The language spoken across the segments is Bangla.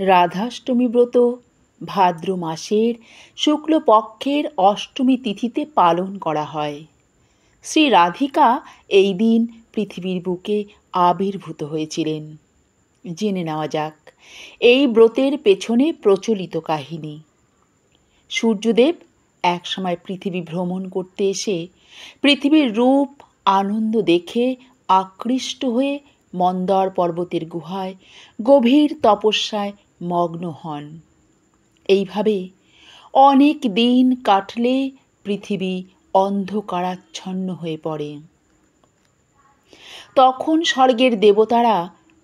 রাধাষ্টমী ব্রত ভাদ্র মাসের শুক্লপক্ষের অষ্টমী তিথিতে পালন করা হয়। শ্রী রাধিকা এই দিন পৃথিবীর বুকে আবির্ভূত হয়েছিলেন। জেনে নেওয়া যাক এই ব্রতের পেছনে প্রচলিত কাহিনী। সূর্যদেব একসময় পৃথিবী ভ্রমণ করতে এসে পৃথিবীর রূপ আনন্দ দেখে আকৃষ্ট হয়ে মন্দর পর্বতের গুহায় গভীর তপস্যায় মগ্ন হন। এইভাবে অনেক দিন কাটলে পৃথিবী অন্ধকারাচ্ছন্ন হয়ে পড়ে। তখন স্বর্গের দেবতারা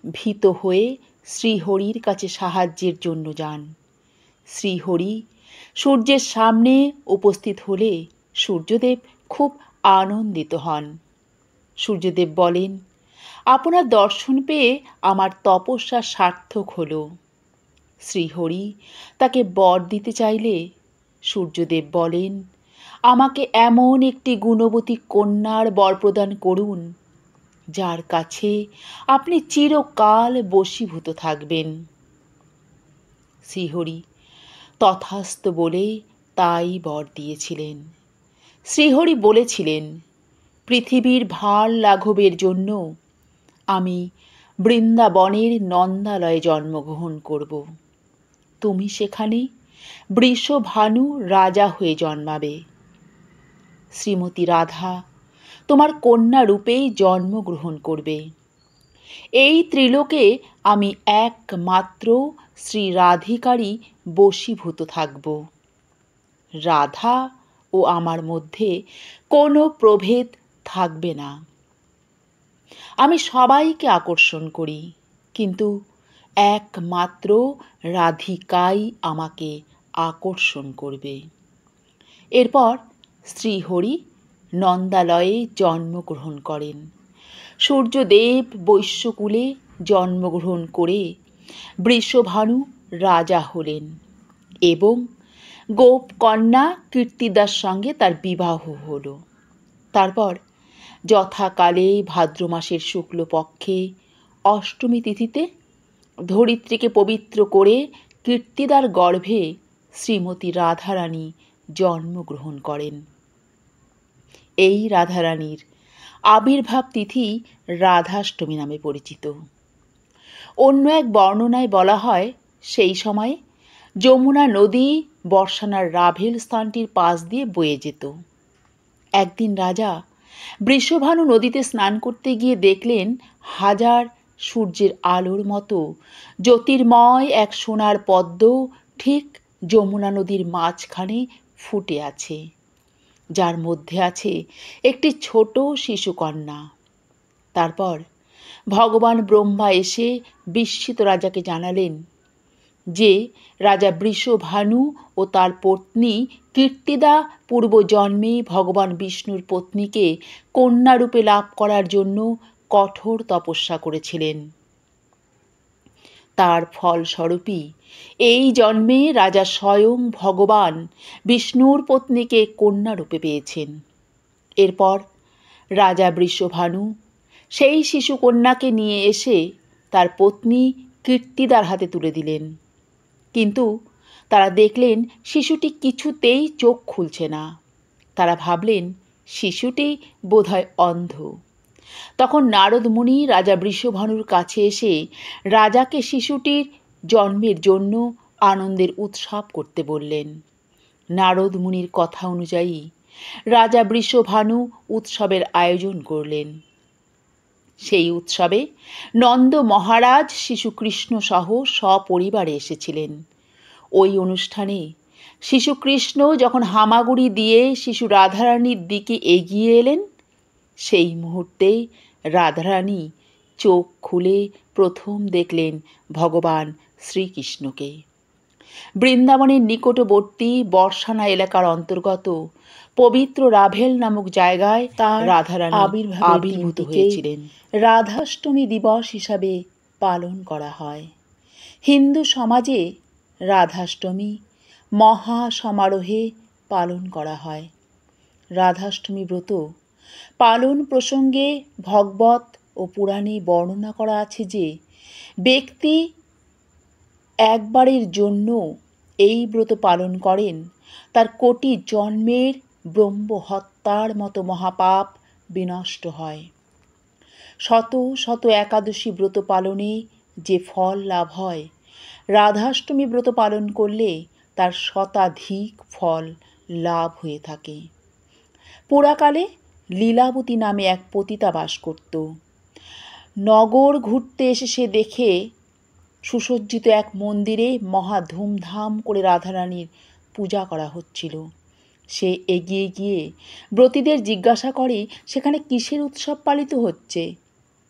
ভীত হয়ে শ্রীহরির কাছে সাহায্যের জন্য যান। শ্রীহরি সূর্যের সামনে উপস্থিত হলে সূর্যদেব খুব আনন্দিত হন। সূর্যদেব বলেন, আপনার দর্শন পেয়ে আমার তপস্যা সার্থক হলো। শ্রীহরি তাকে বর দিতে চাইলে সূর্যদেব বলেন, আমাকে এমন একটি গুণবতী কন্যার বর প্রদান করুন যার কাছে আপনি চিরকাল বশীভূত থাকবেন। শ্রীহরি তথাস্তু বলে তাই বর দিয়েছিলেন। শ্রীহরি বলেছিলেন, পৃথিবীর ভার লাঘবের জন্য আমি বৃন্দাবনের নন্দালয়ে জন্মগ্রহণ করব। তুমি সেখানে বৃষভানু রাজা হয়ে জন্মাবে। শ্রীমতী রাধা তোমার কন্যা রূপেই জন্মগ্রহণ করবে। এই ত্রিলোকে আমি একমাত্র শ্রী রাধিকারই বশীভূত থাকব। রাধা ও আমার মধ্যে কোনো প্রভেদ থাকবে না। আমি সবাইকে আকর্ষণ করি, কিন্তু একমাত্র রাধিকাই আমাকে আকর্ষণ করবে। এরপর শ্রীহরি নন্দালয়ে জন্মগ্রহণ করেন। সূর্যদেব বৈশ্যকুলে জন্মগ্রহণ করে বৃষভানু রাজা হলেন এবং গোপকন্যা কীর্তিদার সঙ্গে তার বিবাহ হল। তারপর যথাকালে ভাদ্র মাসের শুক্লপক্ষে অষ্টমী তিথিতে ধরিত্রীকে পবিত্র করে কীর্তিদার গর্ভে শ্রীমতী রাধারানী জন্মগ্রহণ করেন। এই রাধারানীর আবির্ভাব তিথি রাধাষ্টমী নামে পরিচিত। অন্য এক বর্ণনায় বলা হয়, সেই সময় যমুনা নদী বর্ষানার রাভেল স্থানটির পাশ দিয়ে বয়ে যেত। একদিন রাজা বৃষভানু নদীতে স্নান করতে গিয়ে দেখলেন হাজার সূর্যের আলোর মতো জ্যোতির্ময় এক সোনার পদ্ম ঠিক যমুনা নদীর মাঝখানে ফুটে আছে, যার মধ্যে আছে একটি ছোট শিশুকন্যা। তারপর ভগবান ব্রহ্মা এসে বিস্মিত রাজাকে জানালেন যে রাজা বৃষভানু ও তার পত্নী কীর্তিদা পূর্বজন্মে ভগবান বিষ্ণুর পত্নীকে কন্যারূপে লাভ করার জন্য কঠোর তপস্যা করেছিলেন। তার ফলস্বরূপই এই জন্মে রাজা স্বয়ং ভগবান বিষ্ণুর পত্নীকে কন্যারূপে পেয়েছেন। এরপর রাজা বৃষভানু সেই শিশুকন্যাকে নিয়ে এসে তার পত্নী কীর্তিদার হাতে তুলে দিলেন, কিন্তু তারা দেখলেন শিশুটি কিছুতেই চোখ খুলছে না। তারা ভাবলেন শিশুটি বোধহয় অন্ধ। তখন নারদ মুনি রাজা বৃষভানুর কাছে এসে রাজাকে শিশুটির জন্মের জন্য আনন্দের উৎসব করতে বললেন। নারদ মুনির কথা অনুযায়ী রাজা বৃষভানু উৎসবের আয়োজন করলেন। সেই উৎসবে নন্দ মহারাজ শিশু কৃষ্ণ সহ সপরিবারে এসেছিলেন। ওই অনুষ্ঠানে শিশু কৃষ্ণ যখন হামাগুড়ি দিয়ে শিশু রাধারানীর দিকে এগিয়ে এলেন, সেই মুহূর্তে রাধারানী চোখ খুলে প্রথম দেখলেন ভগবান শ্রীকৃষ্ণকে। বৃন্দাবনের নিকটবর্তী বর্ষানা এলাকার অন্তর্গত পবিত্র রাভেল নামক জায়গায় তার রাধারানী আবির্ভূত হয়েছিলেন। রাধাষ্টমী দিবস হিসাবে পালন করা হয়। হিন্দু সমাজে রাধাষ্টমী মহা সমারোহে পালন করা হয়। রাধাষ্টমী ব্রত পালন প্রসঙ্গে ভগবত ও পুরাণে বর্ণনা করা আছে যে ব্যক্তি একবারের জন্য এই ব্রত পালন করেন, তার কোটি জন্মের ব্রহ্মহত্যার মতো মহাপাপ বিনষ্ট হয়। শত শত একাদশী ব্রত পালনে যে ফল লাভ হয়, রাধাষ্টমী ব্রত পালন করলে তার শতাধিক ফল লাভ হয়ে থাকে। পুরাকালে লীলাবতী নামে এক পতিতা বাস করত। নগর ঘুরতে এসে সে দেখে সুসজ্জিত এক মন্দিরে মহা ধুমধাম করে রাধারানীর পূজা করা হচ্ছিল। সে এগিয়ে গিয়ে ব্রতীদের জিজ্ঞাসা করে সেখানে কিসের উৎসব পালিত হচ্ছে।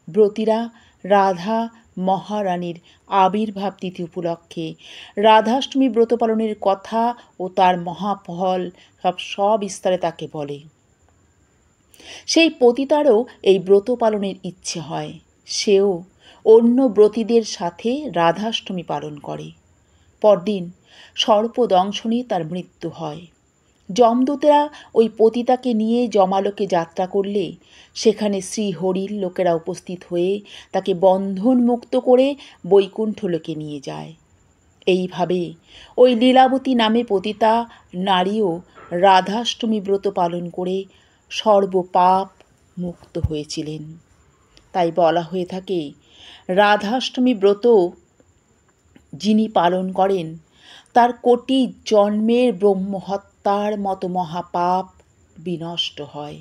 ব্রতীরা রাধা মহারানীর আবির্ভাব তিথি উপলক্ষে রাধাষ্টমী ব্রত পালনের কথা ও তার মহাফল সবিস্তারে তাকে বলে। সেই পতিতারও এই ব্রত পালনের ইচ্ছে হয়। সেও অন্য ব্রতীদের সাথে রাধাষ্টমী পালন করে। পরদিন সর্পদংশনে তার মৃত্যু হয়। যমদূতেরা ওই পতিতাকে নিয়ে যমালোকে যাত্রা করলে সেখানে শ্রীহরির লোকেরা উপস্থিত হয়ে তাকে বন্ধন মুক্ত করে বৈকুণ্ঠলোকে নিয়ে যায়। এইভাবে ওই লীলাবতী নামে পতিতা নারীও রাধাষ্টমী ব্রত পালন করে সর্বপাপ মুক্ত হয়েছিলেন। তাই বলা হয়ে থাকে, রাধাষ্টমী ব্রত যিনি পালন করেন তার কোটি জন্মের ব্রহ্মহত্যার মতো মহাপাপ বিনষ্ট হয়।